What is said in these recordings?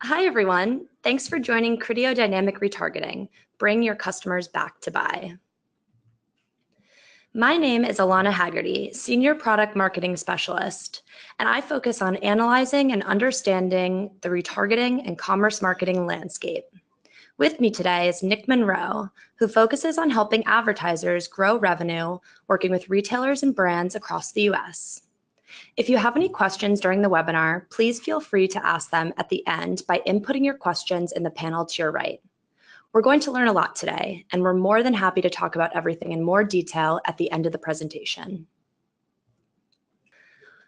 Hi, everyone. Thanks for joining Criteo Dynamic Retargeting. Bring your customers back to buy. My name is Alana Haggerty, Senior Product Marketing Specialist, and I focus on analyzing and understanding the retargeting and commerce marketing landscape. With me today is Nick Monroe, who focuses on helping advertisers grow revenue, working with retailers and brands across the US. If you have any questions during the webinar, please feel free to ask them at the end by inputting your questions in the panel to your right. We're going to learn a lot today, and we're more than happy to talk about everything in more detail at the end of the presentation.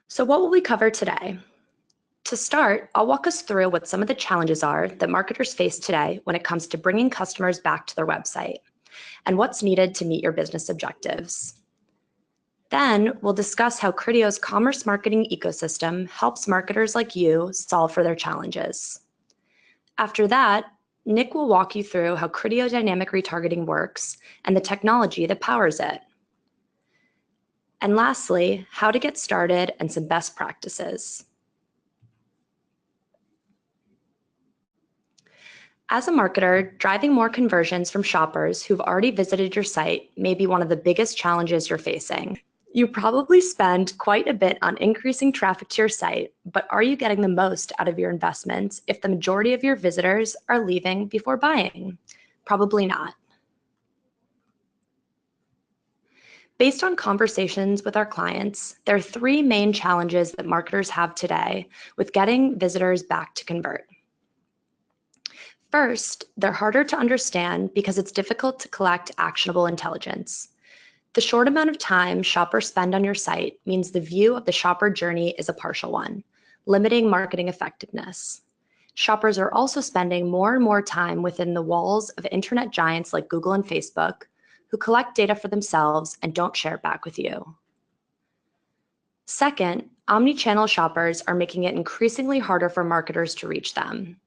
So what will we cover today? To start, I'll walk us through what some of the challenges are that marketers face today when it comes to bringing customers back to their website, and what's needed to meet your business objectives. Then we'll discuss how Criteo's commerce marketing ecosystem helps marketers like you solve for their challenges. After that, Nick will walk you through how Criteo Dynamic Retargeting works and the technology that powers it. And lastly, how to get started and some best practices. As a marketer, driving more conversions from shoppers who've already visited your site may be one of the biggest challenges you're facing. You probably spend quite a bit on increasing traffic to your site, but are you getting the most out of your investments if the majority of your visitors are leaving before buying? Probably not. Based on conversations with our clients, there are three main challenges that marketers have today with getting visitors back to convert. First, they're harder to understand because it's difficult to collect actionable intelligence. The short amount of time shoppers spend on your site means the view of the shopper journey is a partial one, limiting marketing effectiveness. Shoppers are also spending more and more time within the walls of internet giants like Google and Facebook, who collect data for themselves and don't share it back with you. Second, omni-channel shoppers are making it increasingly harder for marketers to reach them.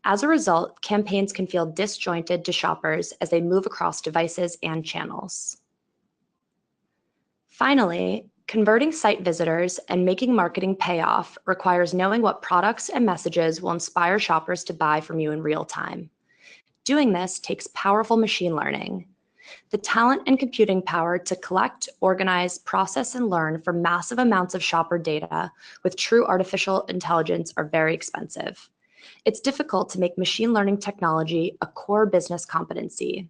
As a result, campaigns can feel disjointed to shoppers as they move across devices and channels. Finally, converting site visitors and making marketing pay off requires knowing what products and messages will inspire shoppers to buy from you in real time. Doing this takes powerful machine learning. The talent and computing power to collect, organize, process, and learn from massive amounts of shopper data with true artificial intelligence are very expensive. It's difficult to make machine learning technology a core business competency.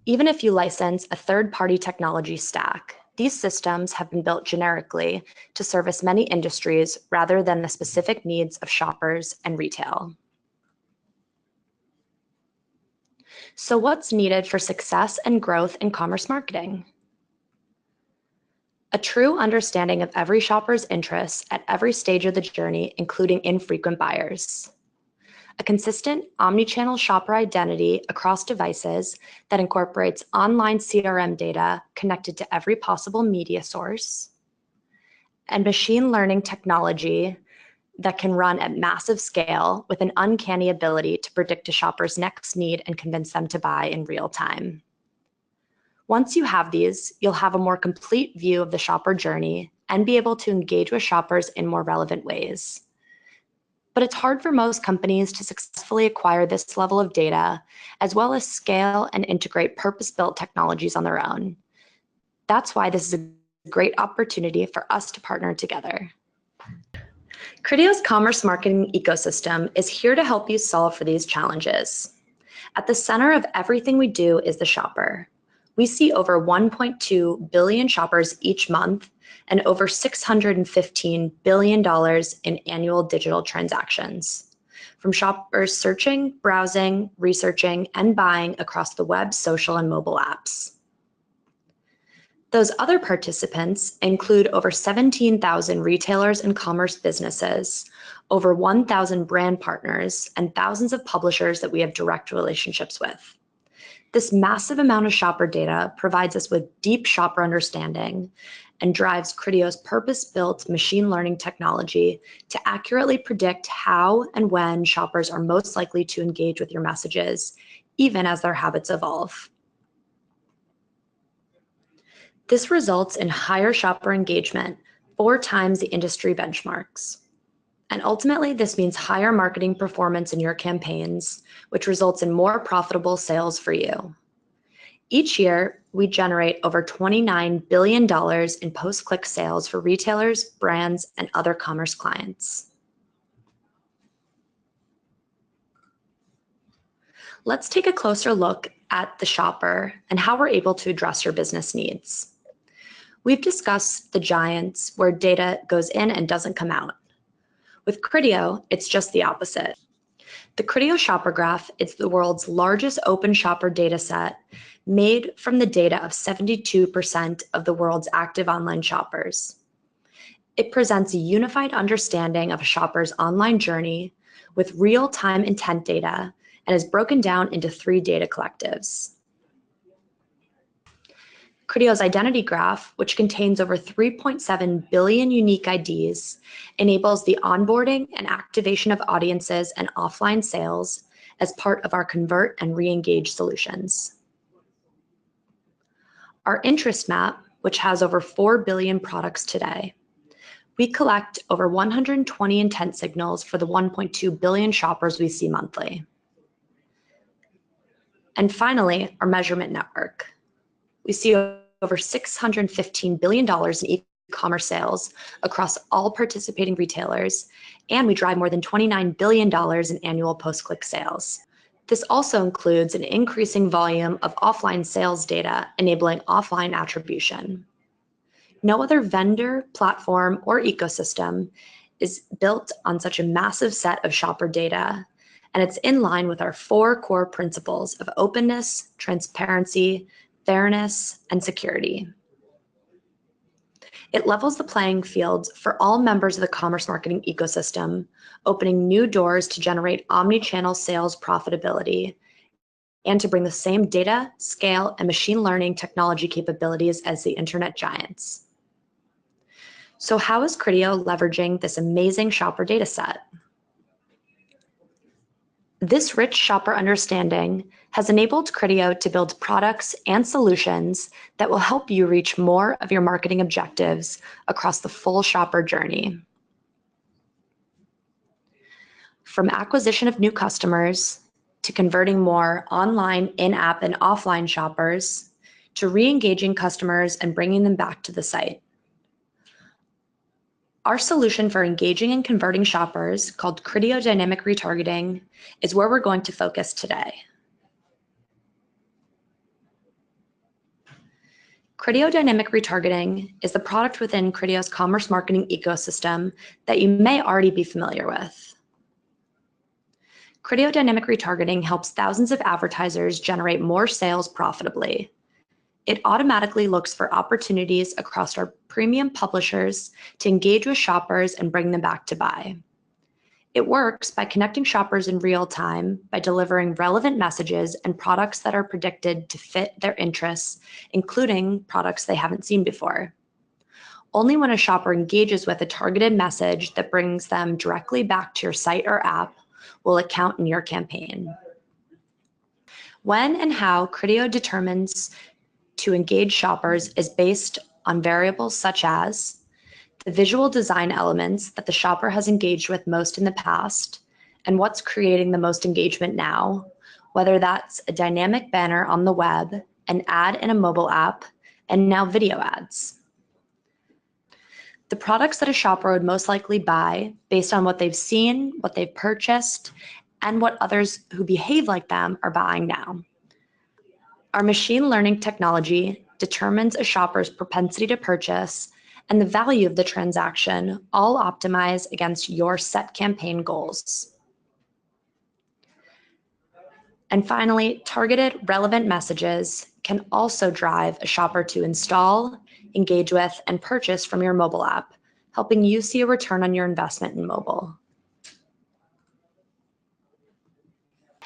Even if you license a third-party technology stack, these systems have been built generically to service many industries rather than the specific needs of shoppers and retail. So what's needed for success and growth in commerce marketing? A true understanding of every shopper's interests at every stage of the journey, including infrequent buyers. A consistent omni-channel shopper identity across devices that incorporates online CRM data connected to every possible media source, and machine learning technology that can run at massive scale with an uncanny ability to predict a shopper's next need and convince them to buy in real time. Once you have these, you'll have a more complete view of the shopper journey and be able to engage with shoppers in more relevant ways. But it's hard for most companies to successfully acquire this level of data, as well as scale and integrate purpose-built technologies on their own. That's why this is a great opportunity for us to partner together. Criteo's commerce marketing ecosystem is here to help you solve for these challenges. At the center of everything we do is the shopper. We see over 1.2 billion shoppers each month and over $615 billion in annual digital transactions. From shoppers searching, browsing, researching, and buying across the web, social, and mobile apps. Those other participants include over 17,000 retailers and commerce businesses, over 1,000 brand partners, and thousands of publishers that we have direct relationships with. This massive amount of shopper data provides us with deep shopper understanding and drives Criteo's purpose-built machine learning technology to accurately predict how and when shoppers are most likely to engage with your messages, even as their habits evolve. This results in higher shopper engagement, 4 times the industry benchmarks. And ultimately, this means higher marketing performance in your campaigns, which results in more profitable sales for you. Each year, we generate over $29 billion in post-click sales for retailers, brands, and other commerce clients. Let's take a closer look at the shopper and how we're able to address your business needs. We've discussed the giants where data goes in and doesn't come out. With Criteo, it's just the opposite. The Criteo Shopper Graph is the world's largest open shopper data set made from the data of 72% of the world's active online shoppers. It presents a unified understanding of a shopper's online journey with real-time intent data and is broken down into 3 data collectives. Criteo's Identity Graph, which contains over 3.7 billion unique IDs, enables the onboarding and activation of audiences and offline sales as part of our Convert and Re-engage solutions. Our Interest Map, which has over 4 billion products today. We collect over 120 intent signals for the 1.2 billion shoppers we see monthly. And finally, our Measurement Network. We see over $615 billion in e-commerce sales across all participating retailers, and we drive more than $29 billion in annual post-click sales. This also includes an increasing volume of offline sales data, enabling offline attribution. No other vendor, platform, or ecosystem is built on such a massive set of shopper data, and it's in line with our 4 core principles of openness, transparency, fairness, and security. It levels the playing field for all members of the commerce marketing ecosystem, opening new doors to generate omni-channel sales profitability and to bring the same data, scale, and machine learning technology capabilities as the internet giants. So how is Criteo leveraging this amazing shopper data set? This rich shopper understanding has enabled Criteo to build products and solutions that will help you reach more of your marketing objectives across the full shopper journey. From acquisition of new customers, to converting more online, in-app, and offline shoppers, to re-engaging customers and bringing them back to the site. Our solution for engaging and converting shoppers, called Criteo Dynamic Retargeting, is where we're going to focus today. Criteo Dynamic Retargeting is the product within Criteo's commerce marketing ecosystem that you may already be familiar with. Criteo Dynamic Retargeting helps thousands of advertisers generate more sales profitably. It automatically looks for opportunities across our premium publishers to engage with shoppers and bring them back to buy. It works by connecting shoppers in real time by delivering relevant messages and products that are predicted to fit their interests, including products they haven't seen before. Only when a shopper engages with a targeted message that brings them directly back to your site or app will it count in your campaign. When and how Criteo determines to engage shoppers is based on variables such as the visual design elements that the shopper has engaged with most in the past and what's creating the most engagement now, whether that's a dynamic banner on the web, an ad in a mobile app, and now video ads. The products that a shopper would most likely buy based on what they've seen, what they've purchased, and what others who behave like them are buying now. Our machine learning technology determines a shopper's propensity to purchase and the value of the transaction, all optimized against your set campaign goals. And finally, targeted relevant messages can also drive a shopper to install, engage with, and purchase from your mobile app, helping you see a return on your investment in mobile.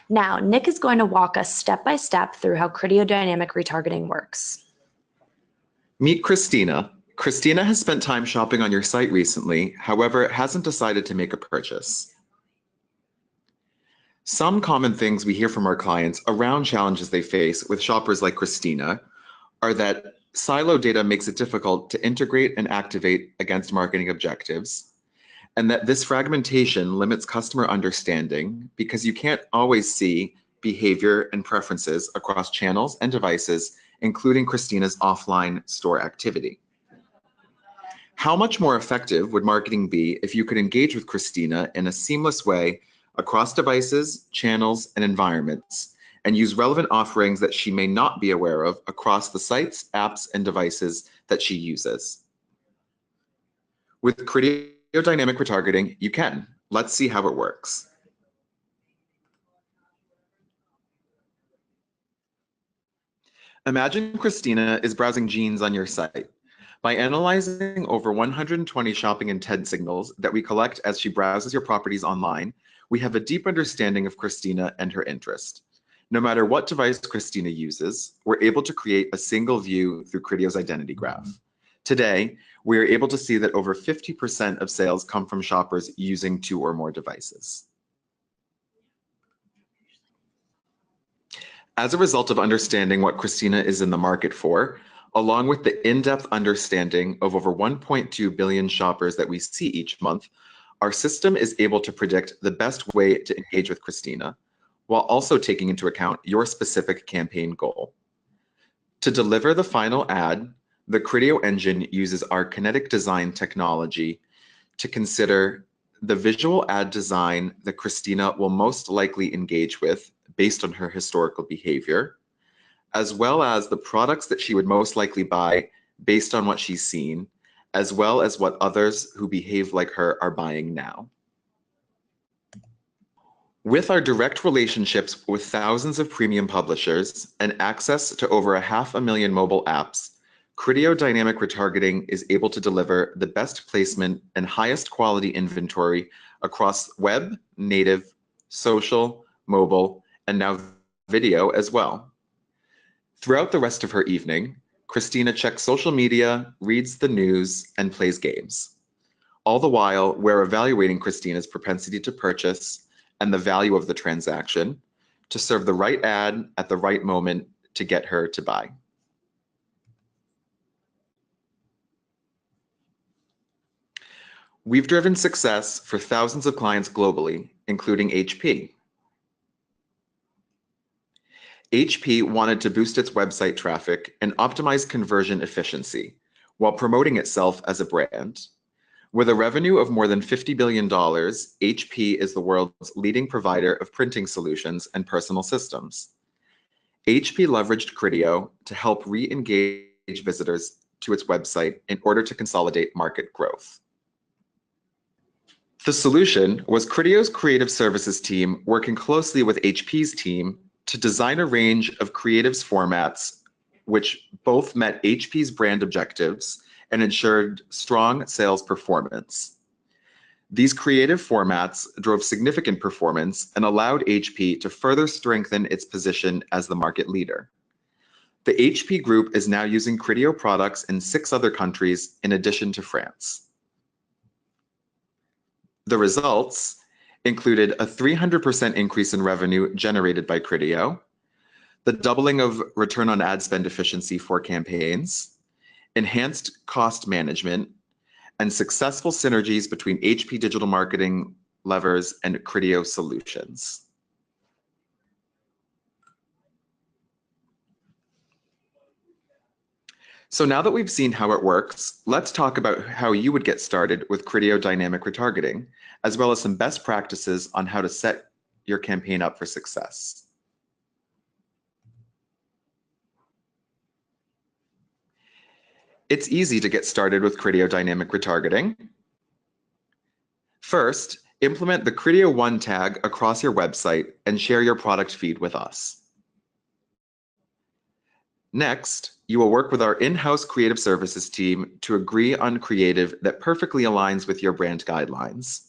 Now, Nick is going to walk us step by step through how Criteo Dynamic Retargeting works. Meet Christina. Christina has spent time shopping on your site recently, however, hasn't decided to make a purchase. Some common things we hear from our clients around challenges they face with shoppers like Christina are that silo data makes it difficult to integrate and activate against marketing objectives, and that this fragmentation limits customer understanding because you can't always see behavior and preferences across channels and devices, including Christina's offline store activity. How much more effective would marketing be if you could engage with Christina in a seamless way across devices, channels, and environments, and use relevant offerings that she may not be aware of across the sites, apps, and devices that she uses? With Criteo Dynamic Retargeting, you can. Let's see how it works. Imagine Christina is browsing jeans on your site. By analyzing over 120 shopping intent signals that we collect as she browses your properties online, we have a deep understanding of Christina and her interest. No matter what device Christina uses, we're able to create a single view through Criteo's identity graph. Today, we are able to see that over 50% of sales come from shoppers using 2 or more devices. As a result of understanding what Christina is in the market for, along with the in-depth understanding of over 1.2 billion shoppers that we see each month, our system is able to predict the best way to engage with Christina, while also taking into account your specific campaign goal. To deliver the final ad, the Criteo engine uses our kinetic design technology to consider the visual ad design that Christina will most likely engage with based on her historical behavior, as well as the products that she would most likely buy based on what she's seen, as well as what others who behave like her are buying now. With our direct relationships with thousands of premium publishers and access to over 500,000 mobile apps, Criteo Dynamic Retargeting is able to deliver the best placement and highest quality inventory across web, native, social, mobile, and now video as well. Throughout the rest of her evening, Christina checks social media, reads the news, and plays games. All the while, we're evaluating Christina's propensity to purchase and the value of the transaction to serve the right ad at the right moment to get her to buy. We've driven success for thousands of clients globally, including HP. HP wanted to boost its website traffic and optimize conversion efficiency while promoting itself as a brand. With a revenue of more than $50 billion, HP is the world's leading provider of printing solutions and personal systems. HP leveraged Criteo to help re-engage visitors to its website in order to consolidate market growth. The solution was Criteo's creative services team working closely with HP's team to design a range of creatives formats which both met HP's brand objectives and ensured strong sales performance. These creative formats drove significant performance and allowed HP to further strengthen its position as the market leader. The HP Group is now using Criteo products in 6 other countries in addition to France. The results included a 300% increase in revenue generated by Criteo, the doubling of return on ad spend efficiency for campaigns, enhanced cost management, and successful synergies between HP digital marketing levers and Criteo solutions. So now that we've seen how it works, let's talk about how you would get started with Criteo Dynamic Retargeting, as well as some best practices on how to set your campaign up for success. It's easy to get started with Criteo Dynamic Retargeting. First, implement the Criteo One tag across your website and share your product feed with us. Next, you will work with our in-house creative services team to agree on creative that perfectly aligns with your brand guidelines.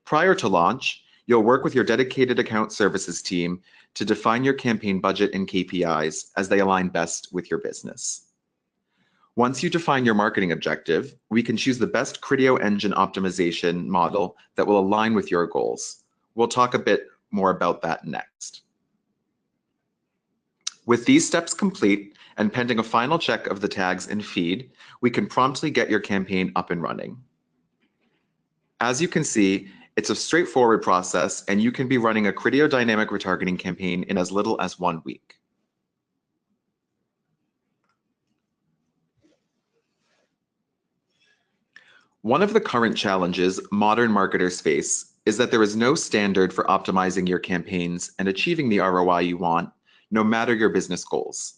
Prior to launch, you'll work with your dedicated account services team to define your campaign budget and KPIs as they align best with your business. Once you define your marketing objective, we can choose the best Criteo engine optimization model that will align with your goals. We'll talk a bit more about that next. With these steps complete and pending a final check of the tags and feed, we can promptly get your campaign up and running. As you can see, it's a straightforward process, and you can be running a Criteo Dynamic Retargeting campaign in as little as 1 week. One of the current challenges modern marketers face is that there is no standard for optimizing your campaigns and achieving the ROI you want, no matter your business goals.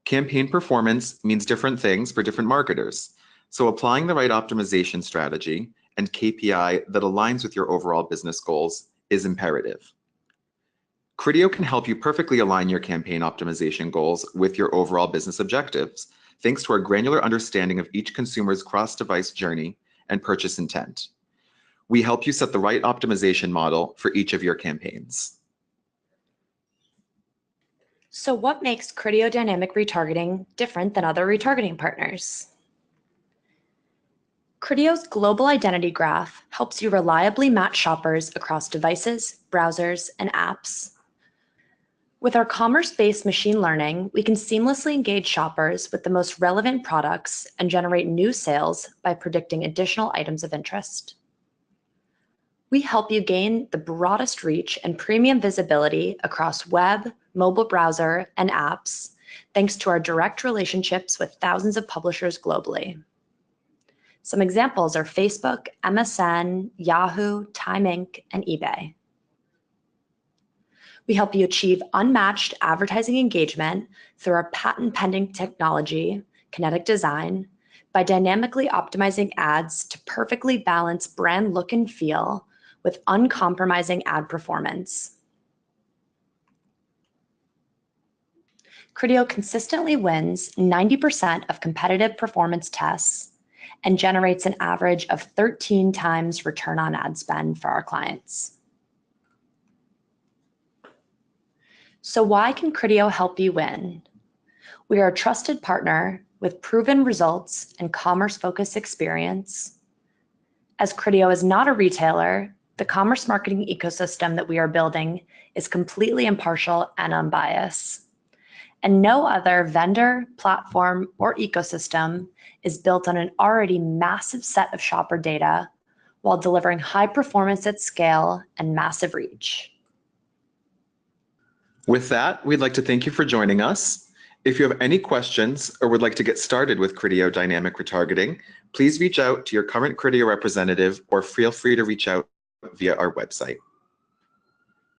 Campaign performance means different things for different marketers, so applying the right optimization strategy and KPI that aligns with your overall business goals is imperative. Criteo can help you perfectly align your campaign optimization goals with your overall business objectives, thanks to our granular understanding of each consumer's cross-device journey and purchase intent. We help you set the right optimization model for each of your campaigns. So what makes Criteo Dynamic Retargeting different than other retargeting partners? Criteo's global identity graph helps you reliably match shoppers across devices, browsers, and apps. With our commerce-based machine learning, we can seamlessly engage shoppers with the most relevant products and generate new sales by predicting additional items of interest. We help you gain the broadest reach and premium visibility across web, mobile browser, and apps, thanks to our direct relationships with thousands of publishers globally. Some examples are Facebook, MSN, Yahoo, Time Inc., and eBay. We help you achieve unmatched advertising engagement through our patent-pending technology, kinetic design, by dynamically optimizing ads to perfectly balance brand look and feel with uncompromising ad performance. Criteo consistently wins 90% of competitive performance tests and generates an average of 13 times return on ad spend for our clients. So why can Criteo help you win? We are a trusted partner with proven results and commerce-focused experience. As Criteo is not a retailer, the commerce marketing ecosystem that we are building is completely impartial and unbiased. And no other vendor, platform, or ecosystem is built on an already massive set of shopper data while delivering high performance at scale and massive reach. With that, we'd like to thank you for joining us. If you have any questions or would like to get started with Criteo Dynamic Retargeting, please reach out to your current Criteo representative or feel free to reach out via our website.